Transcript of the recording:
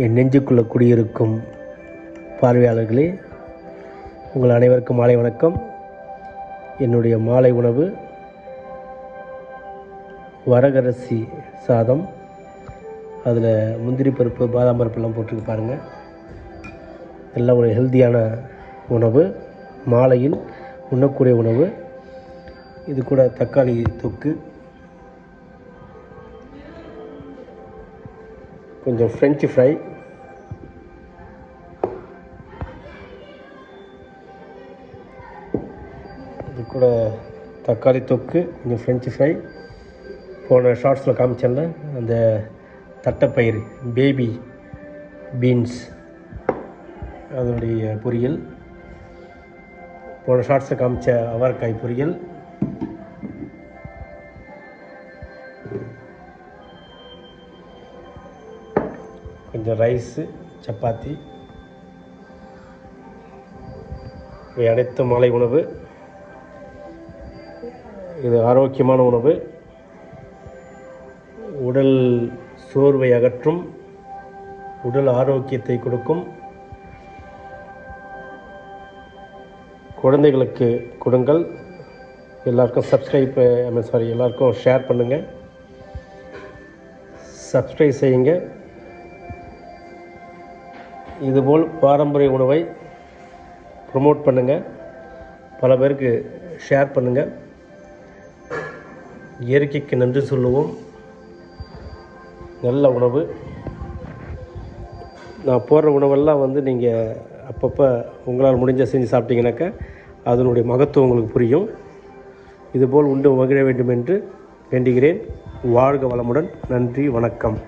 என் நெஞ்சுக்குள்ளே குடியிருக்கும் பார்வையாளர்களே, உங்கள் அனைவருக்கும் மாலை வணக்கம். என்னுடைய மாலை உணவு வரகரிசி சாதம். அதில் முந்திரி பருப்பு, பாதாம் பருப்புலாம் போட்டுருக்கு பாருங்கள். எல்லாம் ஒரு ஹெல்த்தியான உணவு, மாலையில் உண்ணக்கூடிய உணவு. இது கூட தக்காளி தொக்கு, கொஞ்சம் ஃப்ரெஞ்சு ஃப்ரை, இது கூட தக்காளி தொக்கு, கொஞ்சம் ஃப்ரெஞ்சு ஃப்ரை. போன ஷார்ட்ஸில் காமிச்சேன்ல அந்த தட்டைப்பயிறு, பேபி பீன்ஸ், அதனுடைய பொரியல். போன ஷார்ட்ஸில் காமிச்ச அவரைக்காய் பொரியல். கொஞ்சம் ரைஸு, சப்பாத்தி. இவை அனைத்து மாலை உணவு. இது ஆரோக்கியமான உணவு, உடல் சோர்வை அகற்றும், உடல் ஆரோக்கியத்தை கொடுக்கும். குழந்தைகளுக்கு கொடுங்கள். எல்லாருக்கும் எல்லாருக்கும் ஷேர் பண்ணுங்கள், சப்ஸ்கிரைப் செய்யுங்க. இதுபோல் பாரம்பரிய உணவை ப்ரமோட் பண்ணுங்கள், பல பேருக்கு ஷேர் பண்ணுங்கள். இயற்கைக்கு நன்றி சொல்லுவோம். நல்ல உணவு. நான் போடுற உணவெல்லாம் நீங்கள் அப்பப்போ உங்களால் முடிஞ்ச செஞ்சு சாப்பிட்டீங்கன்னாக்கா அதனுடைய மகத்துவம் உங்களுக்கு புரியும். இதுபோல் உண்டு மகிழ வேண்டும் என்று வேண்டுகிறேன். வாழ்க வளமுடன். நன்றி, வணக்கம்.